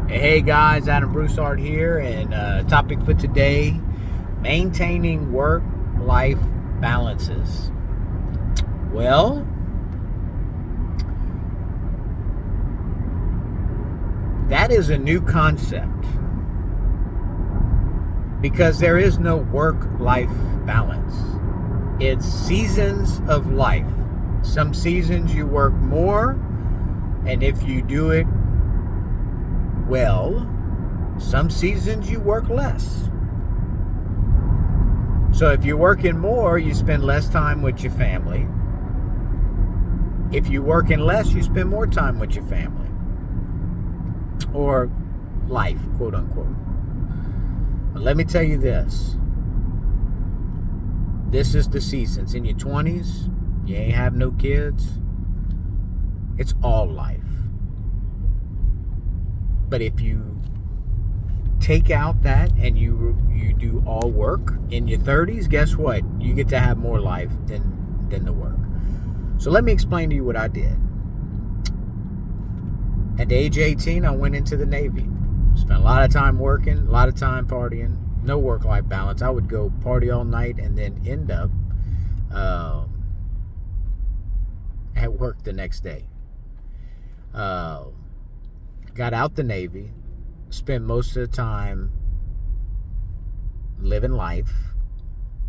Hey guys, Adam Broussard here, and topic for today: maintaining work-life balances. Well, that is a new concept because there is no work-life balance. It's seasons of life. Some seasons you work more, and if you do it well, some seasons you work less. So if you're working more, you spend less time with your family. If you're working less, you spend more time with your family. Or life, quote unquote. But let me tell you this. This is the seasons. In your 20s, you ain't have no kids. It's all life. But if you take out that and you do all work in your 30s, guess what? You get to have more life than the work. So let me explain to you what I did. At the age of 18, I went into the Navy. Spent a lot of time working, a lot of time partying. No work-life balance. I would go party all night and then end up at work the next day. Got out the Navy, spent most of the time living life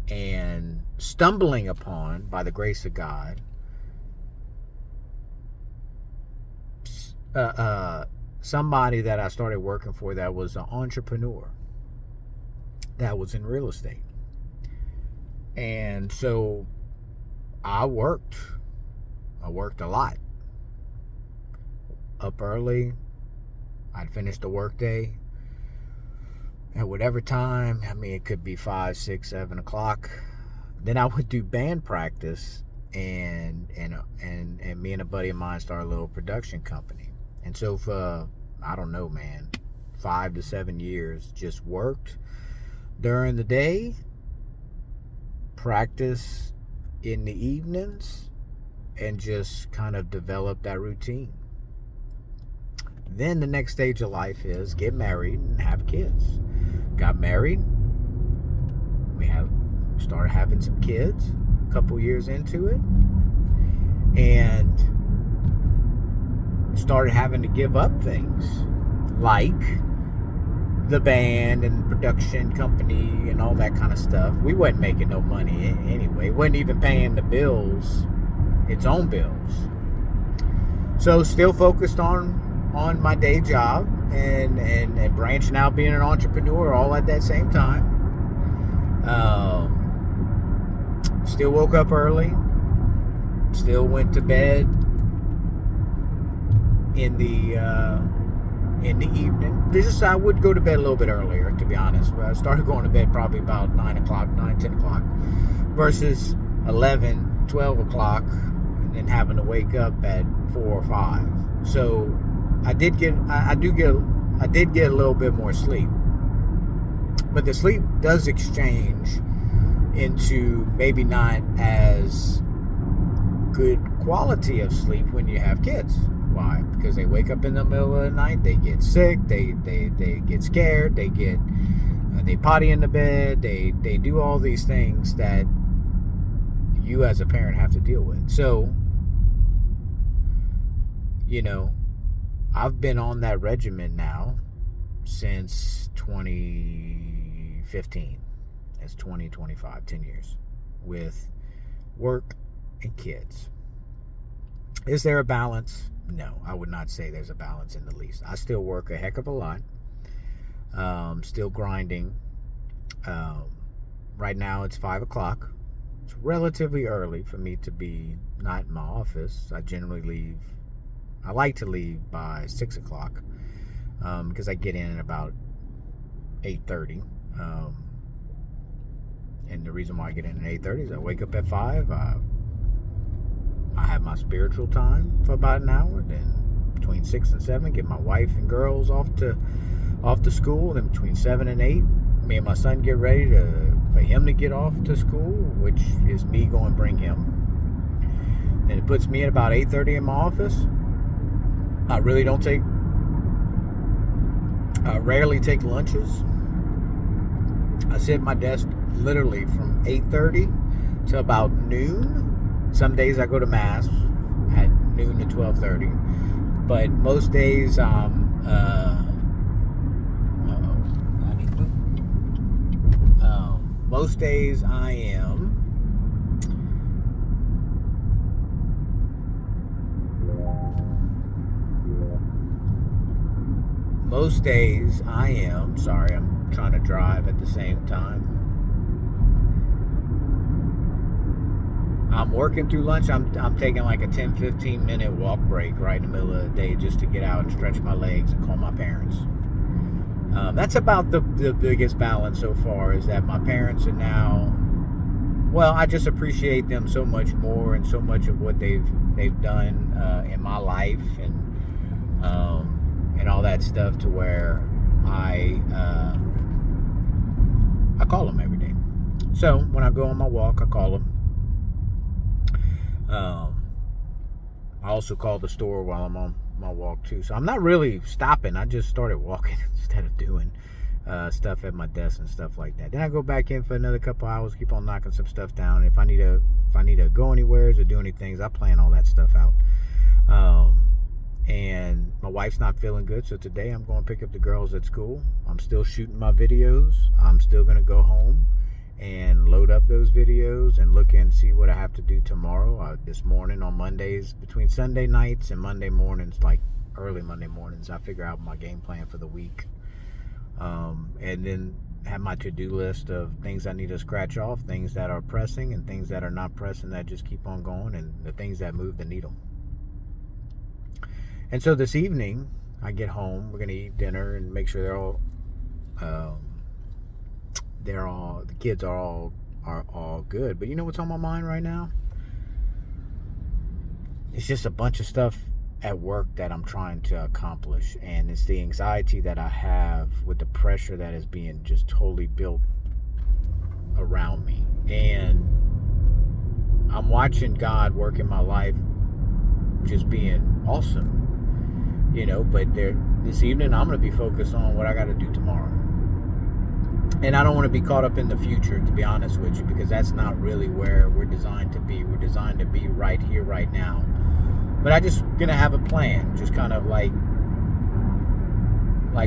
and stumbling upon, by the grace of God, somebody that I started working for that was an entrepreneur that was in real estate. And so I worked a lot. Up early, I'd finish the workday at whatever time. I mean, it could be 5, 6, 7 o'clock. Then I would do band practice, and me and a buddy of mine started a little production company. And so for, I don't know, man, 5 to 7 years, just worked during the day, practice in the evenings, and just kind of developed that routine. Then the next stage of life is get married and have kids. Got married. We started having some kids a couple years into it. And started having to give up things like the band and production company and all that kind of stuff. We wasn't making no money anyway. Wasn't even paying the bills, its own bills. So still focused on my day job and branching out, being an entrepreneur all at that same time. Still woke up early. Still went to bed in the evening. I would go to bed a little bit earlier, to be honest. I started going to bed probably about 9 o'clock, 9, 10 o'clock versus 11, 12 o'clock and then having to wake up at 4 or 5. So I did get a little bit more sleep, but the sleep does exchange into maybe not as good quality of sleep when you have kids. Why? Because they wake up in the middle of the night, they get sick, they get scared, they potty in the bed, they do all these things that you as a parent have to deal with. So, I've been on that regimen now since 2015. It's 2025, 10 years with work and kids. Is there a balance? No, I would not say there's a balance in the least. I still work a heck of a lot. Still grinding. Right now it's 5 o'clock. It's relatively early for me to be not in my office. I like to leave by 6 o'clock because I get in at about 8:30. And the reason why I get in at 8:30 is I wake up at 5. I have my spiritual time for about an hour. Then between 6 and 7, get my wife and girls off to school. Then between 7 and 8, me and my son get ready for him to get off to school, which is me going to bring him. Then it puts me at about 8:30 in my office. I really don't take Rarely take lunches. I sit at my desk literally from 8:30 to about noon. Some days I go to mass at noon to 12:30, but most days most days I am sorry, I'm trying to drive at the same time. I'm working through lunch. I'm taking like a 10-15 minute walk break right in the middle of the day just to get out and stretch my legs and call my parents. That's about the biggest balance so far, is that my parents are now, well, I just appreciate them so much more and so much of what they've done in my life and all that stuff, to where I call them every day. So when I go on my walk, I call them. I also call the store while I'm on my walk too. So I'm not really stopping. I just started walking instead of doing stuff at my desk and stuff like that. Then I go back in for another couple hours, keep on knocking some stuff down. If I need to go anywhere or do any things, I plan all that stuff out. And my wife's not feeling good, so today I'm going to pick up the girls at school. I'm still shooting my videos. I'm still going to go home and load up those videos and look and see what I have to do tomorrow. This morning on Mondays, between Sunday nights and Monday mornings, like early Monday mornings, I figure out my game plan for the week. And then have my to-do list of things I need to scratch off, things that are pressing and things that are not pressing that just keep on going, and the things that move the needle. And so this evening, I get home, we're going to eat dinner and make sure the kids are all good. But you know what's on my mind right now? It's just a bunch of stuff at work that I'm trying to accomplish, and it's the anxiety that I have with the pressure that is being just totally built around me. And I'm watching God work in my life, just being awesome, but this evening I'm going to be focused on what I got to do tomorrow. And I don't want to be caught up in the future, to be honest with you, because that's not really where we're designed to be. We're designed to be right here, right now. But I just going to have a plan, just kind of like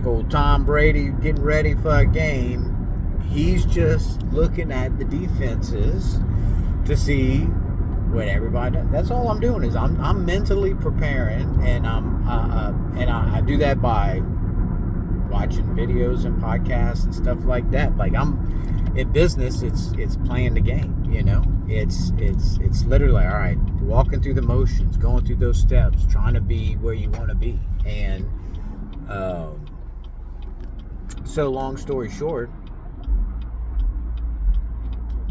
old Tom Brady getting ready for a game. He's just looking at the defenses to see what everybody does. That's all I'm doing, is I'm mentally preparing, and I do that by watching videos and podcasts and stuff like that. Like, I'm in business, it's playing the game, it's literally, all right, walking through the motions, going through those steps, trying to be where you want to be. And so long story short,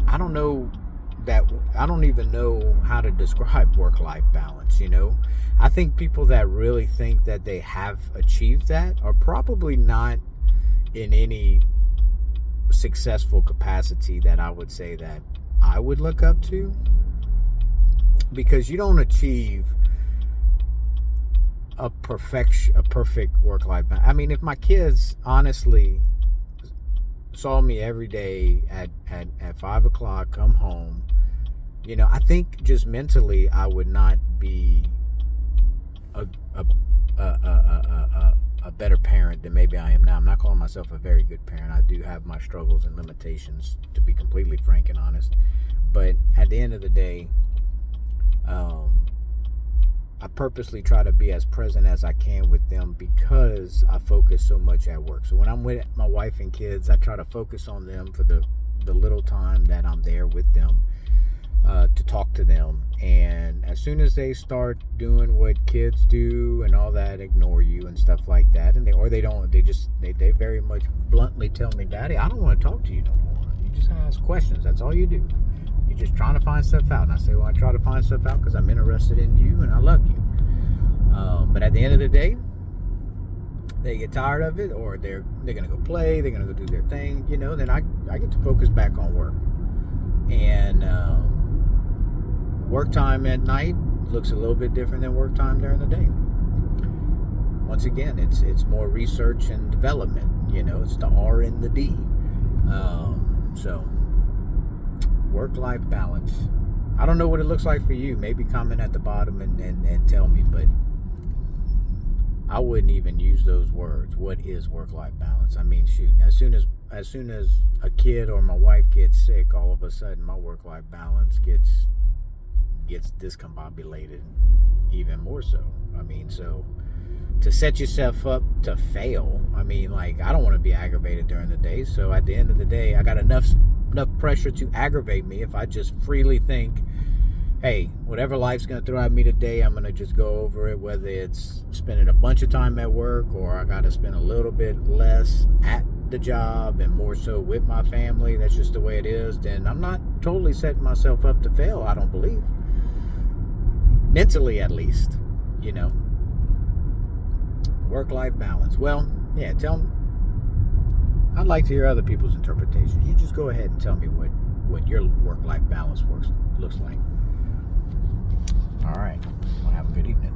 I don't even know how to describe work-life balance. I think people that really think that they have achieved that are probably not in any successful capacity that I would say that I would look up to, because you don't achieve a perfect work-life balance. I mean, if my kids honestly saw me every day at 5 o'clock, come home, I think just mentally I would not be a better parent than maybe I am now. I'm not calling myself a very good parent. I do have my struggles and limitations, to be completely frank and honest. But at the end of the day, I purposely try to be as present as I can with them, because I focus so much at work. So when I'm with my wife and kids, I try to focus on them for the little time that I'm there with them, to talk to them. And as soon as they start doing what kids do and all that, ignore you and stuff like that, and they very much bluntly tell me, "Daddy, I don't want to talk to you no more. You just ask questions. That's all you do. You're just trying to find stuff out." And I say, "Well, I try to find stuff out because I'm interested in you and I love you." But at the end of the day, they get tired of it, or they're gonna go play, they're gonna go do their thing, then I get to focus back on work. And work time at night looks a little bit different than work time during the day. once again, it's more research and development. It's the R and the D. So work-life balance. I don't know what it looks like for you. Maybe comment at the bottom and tell me, but I wouldn't even use those words. What is work-life balance? I mean, shoot, as soon as a kid or my wife gets sick, all of a sudden my work-life balance gets discombobulated even more so. I mean, so to set yourself up to fail, I mean, like, I don't want to be aggravated during the day, so at the end of the day, I got enough pressure to aggravate me if I just freely think, hey, whatever life's going to throw at me today, I'm going to just go over it, whether it's spending a bunch of time at work or I got to spend a little bit less at the job and more so with my family. That's just the way it is. Then I'm not totally setting myself up to fail, I don't believe. Mentally, at least, Work-life balance. Well, yeah, I'd like to hear other people's interpretations. You just go ahead and tell me what your work-life balance looks like. All right. Well, have a good evening.